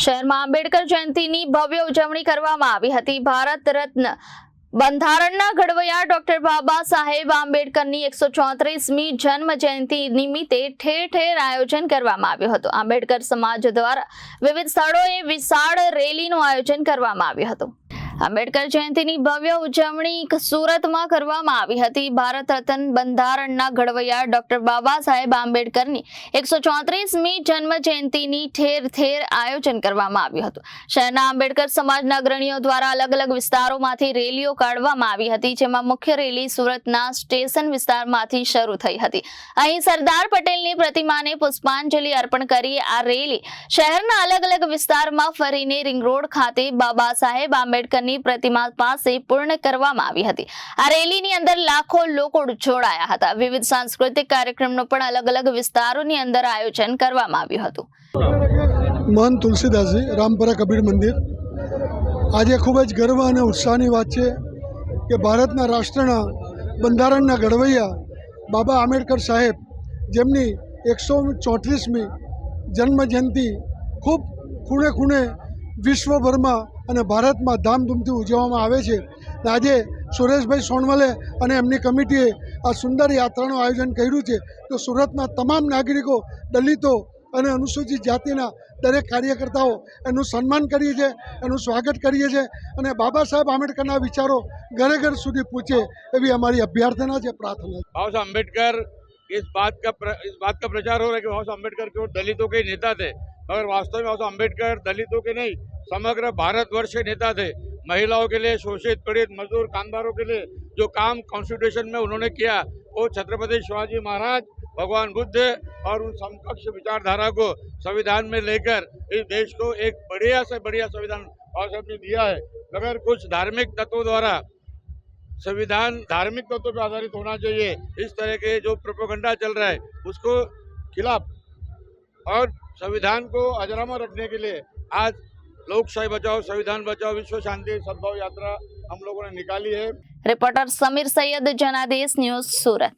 શહેરમાં આંબેડકર જયંતિની ભવ્ય ઉજવણી કરવામાં આવી હતી। ભારત રત્ન બંધારણના ઘડવૈયા ડોક્ટર બાબા સાહેબ આંબેડકરની 134મી જન્મ જયંતિ નિમિત્તે ઠેર ઠેર આયોજન કરવામાં આવ્યું હતું। આંબેડકર સમાજ દ્વારા વિવિધ સ્થળોએ વિશાળ રેલીનું આયોજન કરવામાં આવ્યું હતું। આંબેડકર જયંતિની ભવ્ય ઉજવણી સુરતમાં કરવામાં આવી હતી। ભારત રત્ન બંધારણના ઘડવૈયા ડોક્ટર બાબા સાહેબ આંબેડકરની 134મી જન્મ જયંતિની ઠેર ઠેર આયોજન કરવામાં આવ્યું હતું। શહેરના આંબેડકર સમાજના અગ્રણીઓ દ્વારા અલગ અલગ વિસ્તારોમાંથી રેલીઓ કાઢવામાં આવી હતી, જેમાં મુખ્ય રેલી સુરતના સ્ટેશન વિસ્તારમાંથી શરૂ થઈ હતી। અહીં સરદાર પટેલની પ્રતિમાને પુષ્પાંજલિ અર્પણ કરી આ રેલી શહેરના અલગ અલગ વિસ્તારમાં ફરીને રિંગ રોડ ખાતે બાબા સાહેબ આંબેડકર પ્રતિમા પાસે પૂર્ણ કરવામાં આવી હતી। આ રેલીની અંદર લાખો લોકો જોડાયા હતા। વિવિધ સાંસ્કૃતિક કાર્યક્રમનો પણ અલગ અલગ વિસ્તારોની અંદર આયોજન કરવામાં આવ્યું હતું। महंत तुलसीदासजी रामपुरा कबीर मंदिर आज खूब ज गर्व और उत्साहनी बात है कि भारतना राष्ट्रना बंधारणना घड़वैया बाबा आंबेडकर साहेब जेमनी 134મી जन्म जयंती खूब खूणे खूणे विश्वभर में અને ભારતમાં ધામધૂમથી ઉજવવામાં આવે છે। આજે સુરેશભાઈ સોનવલે અને એમની કમિટીએ આ સુંદર યાત્રાનું આયોજન કર્યું છે। તો સુરતના તમામ નાગરિકો, દલિતો અને અનુસૂચિત જાતિના દરેક કાર્યકર્તાઓ એનું સન્માન કરીએ છીએ, એનું સ્વાગત કરીએ છીએ અને બાબા સાહેબ આંબેડકરના વિચારો ઘરે ઘર સુધી પહોંચે એવી અમારી અભ્યર્થના છે, प्रार्थना है। बाबा साहब अम्बेडकर इस बात का प्रचार हो रहा है कि बाबा साहब अम्बेडकर केवल दलितों के नेता थे, मगर वास्तव में बाबा साहब अम्बेडकर दलितों के नहीं समग्र भारतवर्ष के नेता थे। महिलाओं के लिए, शोषित पीड़ित मजदूर कामगारों के लिए जो काम कॉन्स्टिट्यूशन में उन्होंने किया, वो छत्रपति शिवाजी महाराज, भगवान बुद्ध और उन समकक्ष विचारधारा को संविधान में लेकर इस देश को एक बढ़िया से बढ़िया संविधान बाबा साहब ने दिया है। मगर कुछ धार्मिक तत्वों द्वारा संविधान धार्मिक तत्वों पर आधारित होना चाहिए, इस तरह के जो प्रोपेगेंडा चल रहा है उसको खिलाफ और संविधान को अजरामर रखने के लिए आज लोकशाही बचाओ, संविधान बचाओ, विश्व शांति सद्भाव यात्रा हम लोगों ने निकाली है। रिपोर्टर समीर सैयद, जनादेश न्यूज, सूरत।